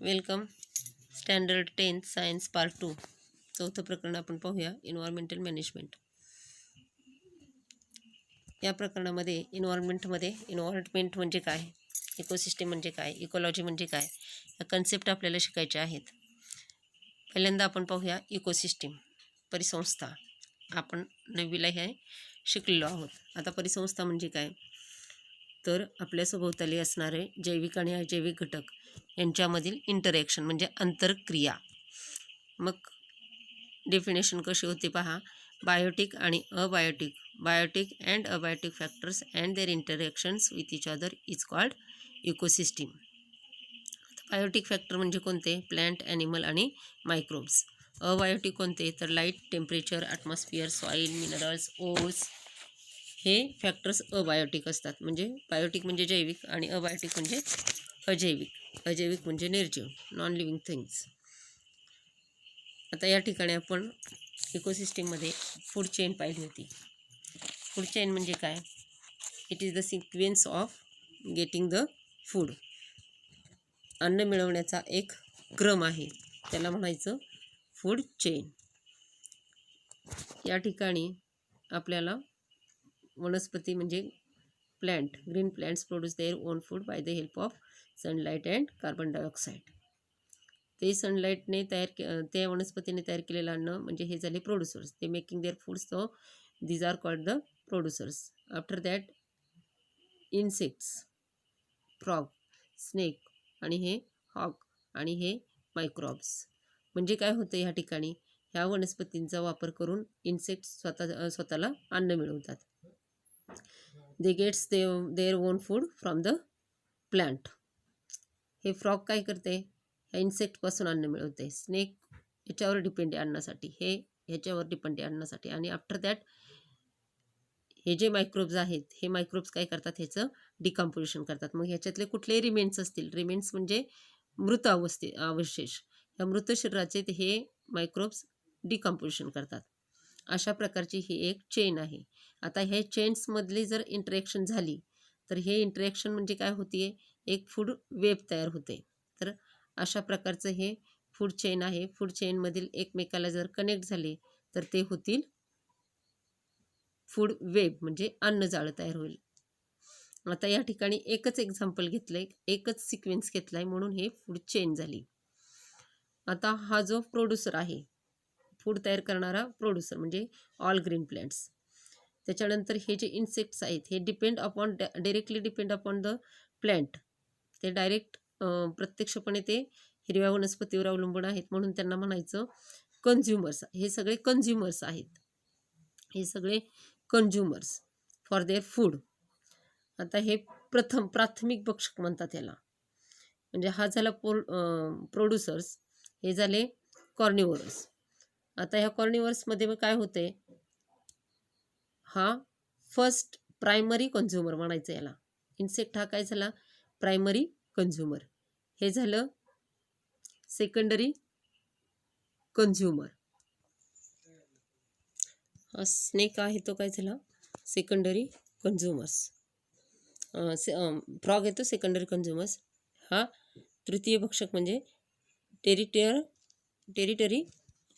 Welcome. Standard 10th science part 2 चौथं प्रकरण आपण पाहूया. Environmental management. या प्रकरणामध्ये इन्व्हायरमेंट म्हणजे काय, इकोसिस्टीम म्हणजे काय, इकोलॉजी म्हणजे काय, या कन्सेप्ट आपल्याला शिकायच्या आहेत. पहिल्यांदा आपण पाहूया इकोसिस्टीम, परिसंस्था. आपण नववीला हे शिकलेलो आहोत. आता परिसंस्था म्हणजे काय, तर आपल्या सभोवताली असणारे जैविक आणि अजैविक घटक यांच्यामधील इंटरॅक्शन म्हणजे आंतरक्रिया. मग डेफिनेशन कशी होती पहा. बायोटिक आणि biotic and abiotic factors and their interactions with each other is called ecosystem. Biotic factor म्हणजे कोणते, प्लॅन्ट, ॲनिमल आणि मायक्रोब्स. अबायोटिक कोणते, तर light, temperature, atmosphere, soil, minerals, ores, हे फॅक्टर्स अबायोटिक असतात. म्हणजे बायोटिक म्हणजे जैविक आणि अबायोटिक म्हणजे अजैविक म्हणजे निर्जीव, नॉन लिव्हिंग थिंग्स. आता या ठिकाणी आपण इकोसिस्टीममध्ये फूड चेन पाहिली होती. फूड चेन म्हणजे काय, it is the sequence of getting the food. अन्न मिळवण्याचा एक क्रम आहे, त्याला म्हणायचं फूड चेन. या ठिकाणी आपल्याला वनस्पती म्हणजे plant, green plants produce their own food by the help of sunlight and carbon dioxide. ते सनलाईटने त्या वनस्पतीने तयार केलेलं अन्न म्हणजे हे झाले प्रोड्युसर्स. ते making their food, so these are called the producers. After that insects, frog, snake आणि हे हॉक आणि हे मायक्रोब्स. म्हणजे काय होतं ह्या ठिकाणी, ह्या वनस्पतींचा वापर करून इन्सेक्ट्स स्वतःला अन्न मिळवतात. दे gates their own food from the plant. हे फ्रॉग काय करते, ह्या इन्सेक्टपासून अन्न मिळवते. स्नेक ह्याच्यावर डिपेंड आहे अन्नासाठी, हे ह्याच्यावर डिपेंड आहे अन्नासाठी. आणि आफ्टर दॅट हे जे मायक्रोब्स आहेत, हे मायक्रोब्स काय करतात, ह्याचं डिकम्पोजिशन करतात. मग ह्याच्यातले कुठलेही रिमेन्स असतील, रिमेन्स म्हणजे मृत अवशेष, या मृत शरीराचे हे मायक्रोब्स डिकम्पोजिशन करतात. अशा प्रकारची ही एक चेन आहे. आता हे चेन्समधली जर इंटरॅक्शन झाली तर हे इंटरॅक्शन म्हणजे काय होतीये, एक फूड वेब तयार होते. तर अशा प्रकारचं हे फूड चेन आहे. फूड चेनमधील एकमेकाला जर कनेक्ट झाले तर ते होतील फूड वेब, म्हणजे अन्नजाळं तयार होईल. आता या ठिकाणी एकच एक्झाम्पल घेतलंय, एकच सिक्वेन्स घेतलाय, म्हणून हे फूड चेन झाली. आता हा जो प्रोड्युसर आहे, फूड तयार करणारा प्रोड्युसर म्हणजे ऑल ग्रीन प्लॅन्ट्स. त्याच्यानंतर हे जे इन्सेक्ट्स आहेत, हे directly depend upon the plant. ते डायरेक्ट प्रत्यक्षपणे ते हिरव्या वनस्पतीवर अवलंबून आहेत, म्हणून त्यांना म्हणायचं कन्झ्युमर्स. हे सगळे कन्झ्युमर्स आहेत, हे सगळे कन्झ्युमर्स फॉर देअर फूड. आता हे प्राथमिक भक्षक म्हणतात याला. म्हणजे हा झाला प्रोड्युसर्स, हे झाले कॉर्निव्हरस. आता ह्या कॉर्निव्हरसमध्ये मग काय होते, हा फर्स्ट प्रायमरी कन्झ्युमर म्हणायचं याला. इन्सेक्ट हा काय झाला, प्रायमरी कन्झ्युमर. हे झालं सेकंडरी कन्झ्युमर. हा स्नेक आहे तो काय झाला, सेकंडरी कन्झ्युमर्स. फ्रॉग येतो सेकंडरी कन्झ्युमर्स. हा तृतीय भक्षक म्हणजे टेरिटरी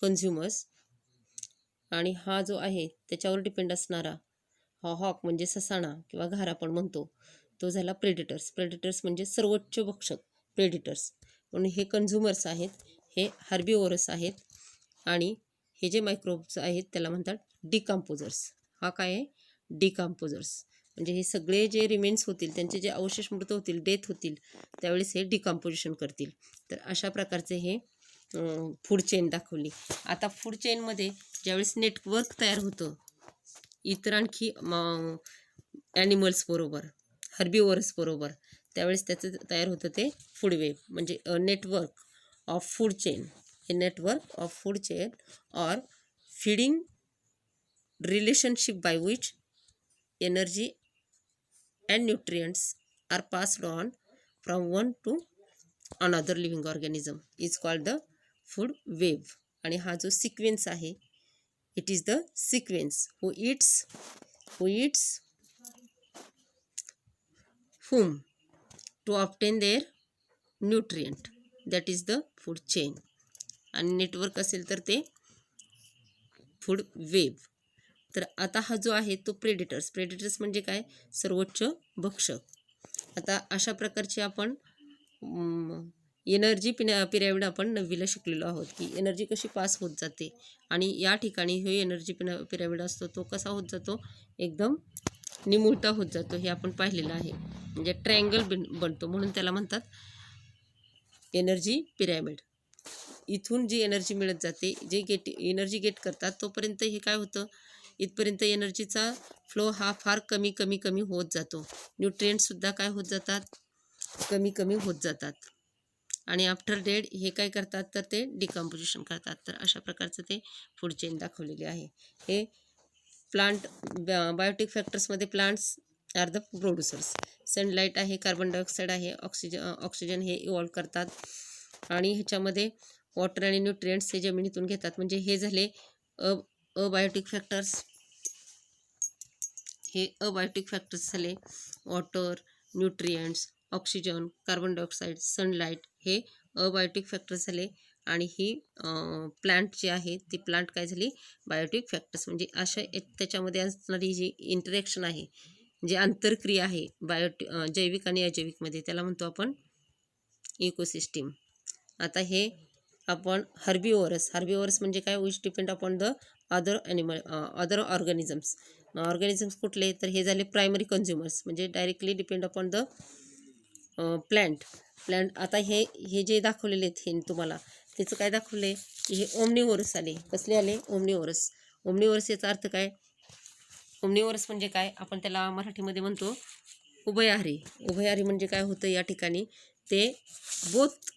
कन्झ्युमर्स. आणि हा जो आहे त्याच्यावर डिपेंड असणारा हा हॉक म्हणजे ससाणा किंवा घार आपण म्हणतो, तो झाला प्रेडिटर्स म्हणजे सर्वोच्च भक्षक, प्रेडिटर्स. म्हणून हे कन्झ्युमर्स आहेत, हे हर्बिओरस आहेत. आणि हे जे मायक्रोब्स आहेत त्याला म्हणतात डिकम्पोजर्स. हा काय आहे, डिकम्पोजर्स. म्हणजे हे सगळे जे रिमेन्स होतील, त्यांचे जे अवशेष मृत होतील, डेथ होतील, त्यावेळेस हे डिकम्पोजिशन करतील. तर अशा प्रकारचे हे फूड चेन दाखवली. आता फूड चेनमध्ये ज्यावेळेस नेटवर्क तयार होतं इतर आणखी ॲनिमल्स बरोबर, हर्बिओरस बरोबर, त्यावेळेस त्याचं तयार होतं ते फूड वेब म्हणजे नेटवर्क ऑफ फूड चेन. हे network of food chain or feeding relationship by which energy and nutrients are passed on from one to another living organism is called the food web. आणि हा जो sequence आहे, it is the sequence who eats whom to obtain their nutrient. That is the food chain. आणि network असेल तर ते food web. तर आता हा जो आहे तो प्रेडेटर्स म्हणजे काय, सर्वोच्च भक्षक. आता अशा प्रकारचे आपण एनर्जी पिरॅमिड आपण 9वीला शिकलेलो आहोत की एनर्जी कशी पास होत जाते. आणि या ठिकाणी हे एनर्जी पिरॅमिड असतो तो कसा होत जातो, एकदम निमुळता होत जातो. हे आपण पाहिलेलं आहे. म्हणजे ट्रायंगल बनतो, म्हणून त्याला म्हणतात एनर्जी पिरॅमिड. इथून जी एनर्जी मिळत जाते, जे एनर्जी गेट करतात तोपर्यंत हे काय होतं, इथपर्यंत एनर्जीचा फ्लो हा फार कमी कमी कमी होत जातो. न्यूट्रिएंट्ससुद्धा काय होत जातात, कमी कमी होत जातात. आणि आफ्टर डेड हे काय करतात, तर ते डिकम्पोजिशन करतात. तर अशा प्रकारचं ते फूड चेन दाखवलेले आहे. हे प्लांट बायोटिक फॅक्टर्समध्ये plants are the producers. Sunlight आहे, कार्बन डायऑक्साईड आहे, ऑक्सिजन हे इव्हॉल्व करतात. आणि ह्याच्यामध्ये वॉटर आणि न्यूट्रिएंट्स हे जमिनीतून घेतात. म्हणजे हे झाले अबायोटिक फॅक्टर्स. हे अबायोटिक फॅक्टर्स झाले. Water, nutrients, oxygen, carbon dioxide, sunlight हे अबायोटिक फॅक्टर्स झाले. आणि ही प्लांट जी आहे ती प्लांट काय झाली, बायोटिक फॅक्टर्स. म्हणजे अशा त्याच्यामध्ये असणारी जी इंटरॅक्शन आहे, जी आंतरक्रिया आहे जैविक आणि अजैविकमध्ये, त्याला म्हणतो आपण इकोसिस्टीम. आता हे आपण हर्बिवोरस म्हणजे काय, which depend upon the other organisms कुठले, तर हे झाले प्रायमरी कन्झ्युमर्स, म्हणजे directly depend upon the plant. आता हे जे दाखवलेले आहेत हे तुम्हाला, त्याचं काय दाखवले की हे ओमनिवोरस आले. कसले आले, ओमनिवोरस याचा अर्थ काय, ओमनिवोरस म्हणजे काय, आपण त्याला मराठीमध्ये म्हणतो उभयहारी. म्हणजे काय होतं या ठिकाणी, ते बोथ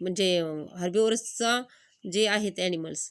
म्हणजे हर्बिवोरसचा जे आहेत ॲनिमल्स,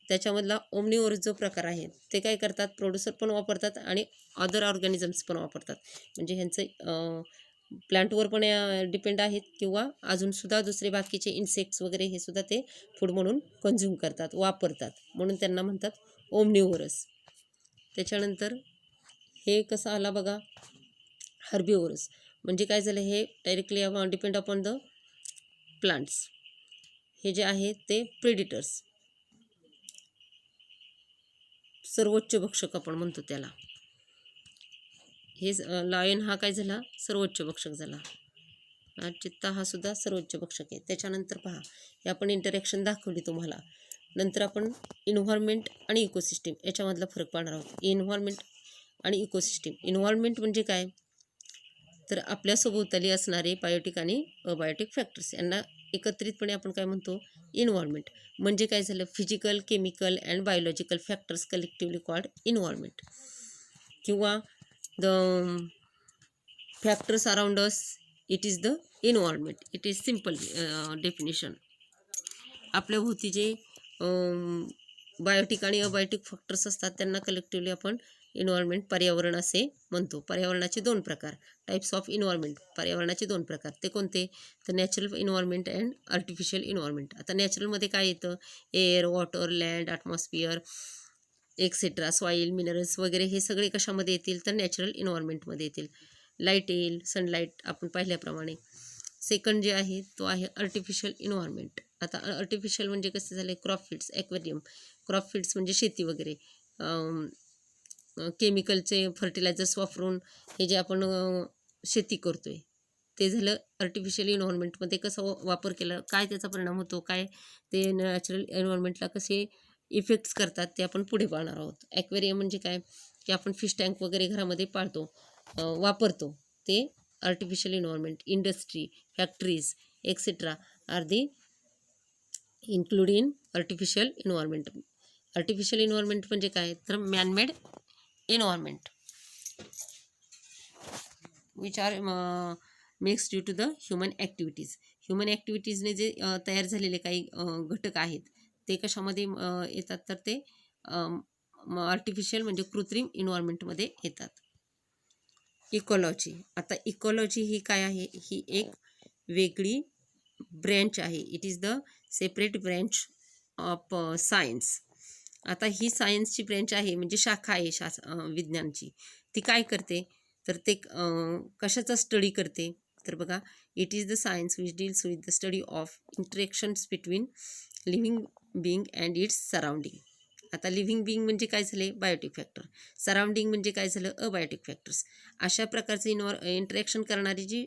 त्याच्यामधला ओमनिवोरस जो प्रकार आहे ते काय करतात, प्रोड्युसर पण वापरतात आणि अदर ऑर्गॅनिझम्स पण वापरतात. म्हणजे ह्यांचं प्लांटवर पण डिपेंड आहेत, किंवा अजूनसुद्धा दुसरे बाकीचे इन्सेक्ट्स वगैरे हे सुद्धा ते फूड म्हणून कन्झ्युम करतात, वापरतात. म्हणून त्यांना म्हणतात ओमनिवोरस. त्याच्यानंतर हे कसं आला बघा, हर्बिवोरस म्हणजे काय झालं, हे directly depend upon the plants. हे जे आहे ते प्रेडिटर्स, सर्वोच्च भक्षक आपण म्हणतो त्याला. हे लायन हा काय झाला, सर्वोच्च भक्षक झाला. चित्ता हा सुद्धा सर्वोच्च भक्षक आहे. त्याच्यानंतर पहा, हे आपण इंटरॅक्शन दाखवली तुम्हाला. नंतर आपण इन्व्हायरमेंट आणि इकोसिस्टीम याच्यामधला फरक पाहणार आहोत. इन्व्हायरमेंट आणि इकोसिस्टीम. इन्व्हायरमेंट म्हणजे काय, तर आपल्या सभोवताली असणारे बायोटिक आणि अबायोटिक फॅक्टर्स यांना एकत्रितपणे आपण काय म्हणतो, इन्व्हायरमेंट. म्हणजे काय झालं, physical, chemical and biological factors collectively called environment. किंवा the factors around us, it is the environment. It is simple definition. आपल्या भोवती जे बायोटिक आणि अबायोटिक फॅक्टर्स असतात त्यांना कलेक्टिव्हली आपण इन्व्हायरमेंट, पर्यावरण असे म्हणतो. पर्यावरणाचे 2 प्रकार, टाईप्स ऑफ इन्व्हायरमेंट. पर्यावरणाचे 2 प्रकार, ते कोणते, तर natural environment and artificial environment. आता नॅचरलमध्ये काय येतं, air, water, land, atmosphere etcetera, soil, minerals वगैरे हे सगळे कशामध्ये येतील, तर नॅचरल इन्व्हायरमेंटमध्ये येतील. लाईट येईल, सनलाईट आपण पाहिल्याप्रमाणे. सेकंड जे आहे तो आहे आर्टिफिशियल इन्व्हायरमेंट. आता आर्टिफिशियल म्हणजे कसे झाले, crop feeds, aquarium. Crop feeds म्हणजे शेती वगैरे, केमिकलचे फर्टिलायझर्स वापरून हे जे आपण शेती करतोय ते झालं आर्टिफिशियल इन्व्हायरमेंटमध्ये. कसा वापर केला, काय त्याचा परिणाम होतो, काय ते नॅचरल एन्व्हायरमेंटला कसे इफेक्ट्स करतात ते आपण पुढे पाहणार आहोत. ॲक्वेरियम म्हणजे काय, की आपण फिश टँक वगैरे घरामध्ये पाळतो, वापरतो, ते artificial environment. Industry, factories etcetera are the include in artificial environment. Artificial environment म्हणजे काय, तर manmade environment which are makes due to the human activities. Human ॲक्टिव्हिटीजने जे तयार झालेले काही घटक आहेत ते कशामध्ये येतात, तर ते आर्टिफिशियल म्हणजे कृत्रिम इन्व्हायरमेंटमध्ये येतात. इकॉलॉजी. आता इकॉलॉजी ही काय आहे, ही एक वेगळी ब्रँच आहे. It is the separate branch of science. आता ही सायन्सची ब्रँच आहे, म्हणजे शाखा आहे विज्ञानची. ती काय करते, तर ते कशाचा स्टडी करते, तर बघा, it is the science which deals with the study of interactions between living being and its surrounding. आता लिव्हिंग बिंग म्हणजे काय झाले, बायोटिक फॅक्टर. सराउंडिंग म्हणजे काय झालं, अबायोटिक फॅक्टर्स. अशा प्रकारचे इंटरॅक्शन करणारी जी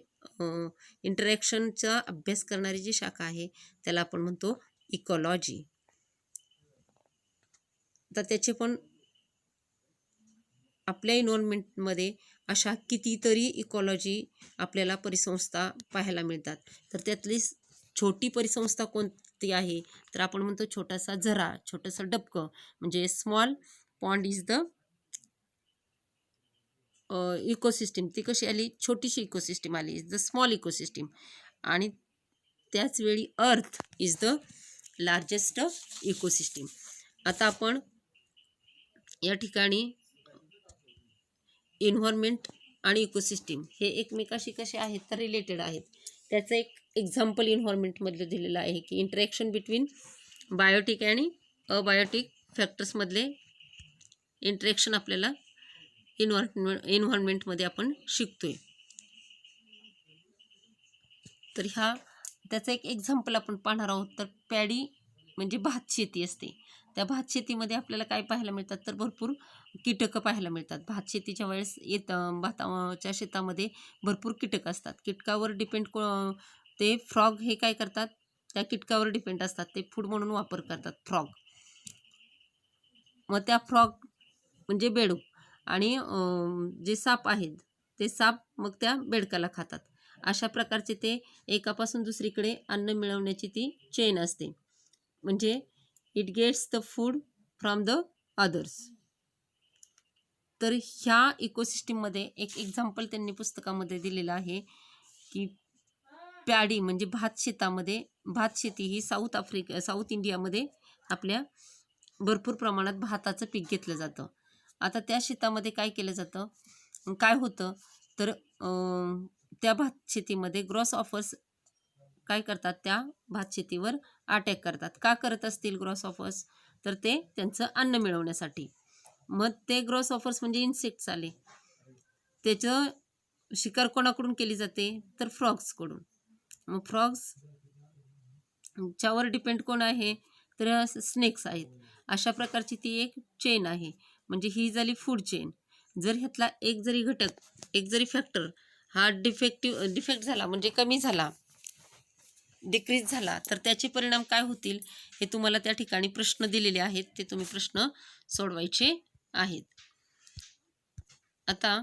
इंटरॅक्शनचा अभ्यास करणारी जी शाखा आहे त्याला आपण म्हणतो इकॉलॉजी. तर त्याचे पण आपल्या इन्व्हायरमेंटमध्ये अशा कितीतरी इकॉलॉजी आपल्याला परिसंस्था पाहायला मिळतात. तर त्यातली छोटी परिसंस्था कोणती आहे, तर आपण म्हणतो छोटासा झरा, छोटंसं डबकं, म्हणजे small pond is the ecosystem. ती कशी आली, छोटीशी इकोसिस्टीम आली, इज द स्मॉल इकोसिस्टीम. आणि त्याचवेळी earth is the largest ecosystem. आता आपण या ठिकाणी इन्व्हायरमेंट आणि इकोसिस्टीम हे एकमेकाशी कसे आहेत, तर रिलेटेड आहेत. त्याचं एक एक्झाम्पल इन्व्हायरमेंटमधलं दिलेलं आहे की इंटरॅक्शन बिटवीन बायोटिक आणि अबायोटिक फॅक्टर्समधले इंटरॅक्शन आपल्याला इन्व्हायरमेंटमध्ये आपण शिकतोय. तर त्याचं एक एक्झाम्पल आपण पाहणार आहोत. तर पॅडी म्हणजे भात शेती असते. त्या भात शेतीमध्ये आपल्याला काय पाहायला मिळतात, तर भरपूर कीटकं पाहायला मिळतात. भात शेतीच्या वेळेस भाताच्या शेतामध्ये भरपूर कीटक असतात. कीटकावर डिपेंड ते फ्रॉग हे काय करतात, त्या कीटकावर डिपेंड असतात. ते फूड म्हणून वापर करतात फ्रॉग. मग त्या फ्रॉग म्हणजे बेडूक आणि जे साप आहेत ते साप मग त्या बेडकाला खातात. अशा प्रकारचे ते एकापासून दुसरीकडे अन्न मिळवण्याची ती चेन असते. म्हणजे it gets the food from the others. तर ह्या इकोसिस्टीममध्ये एक एक्झाम्पल त्यांनी पुस्तकामध्ये दिलेलं आहे की पॅडी म्हणजे भात शेतामध्ये, भात शेती ही साऊथ इंडियामध्ये आपल्या भरपूर प्रमाणात भाताचं पीक घेतलं जातं. आता त्या शेतामध्ये काय केलं जातं, काय होतं, तर त्या भात शेतीमध्ये ग्रॉस ऑफर्स काय करतात, त्या भात शेतीवर अटॅक करतात. का करत असतील ग्रॉस ऑफर्स, तर ते त्यांचं अन्न मिळवण्यासाठी. मग ते ग्रॉस ऑफर्स म्हणजे इन्सेक्ट्स आले. त्याचं शिकार कोणाकडून केली जाते, तर फ्रॉग्सकडून. मग फ्रॉग्स च्यावर डिपेंड कोण आहे, तर स्नेक्स आहेत. अशा प्रकारची ती एक चेन आहे. म्हणजे ही झाली फूड चेन. जर ह्यातला एक जरी घटक, एक जरी फॅक्टर हा डिफेक्ट झाला म्हणजे कमी झाला, डिक्रीज झाला, तर त्याचे परिणाम काय होतील हे तुम्हाला त्या ठिकाणी प्रश्न दिलेले आहेत. ते तुम्ही प्रश्न सोडवायचे आहेत. आता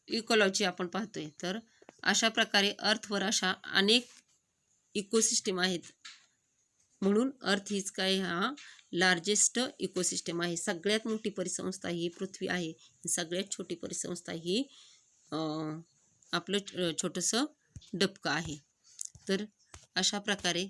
इकॉलॉजी आपण पाहतोय. तर अशा प्रकारे अर्थवर अशा अनेक इकोसिस्टीम आहेत. म्हणून अर्थ हीच काय, हा लार्जेस्ट इकोसिस्टम आहे. सगळ्यात मोठी परिसंस्था ही पृथ्वी आहे. सगळ्यात छोटी परिसंस्था ही आपलं छोटंसं डबकं आहे. तर अशा प्रकारे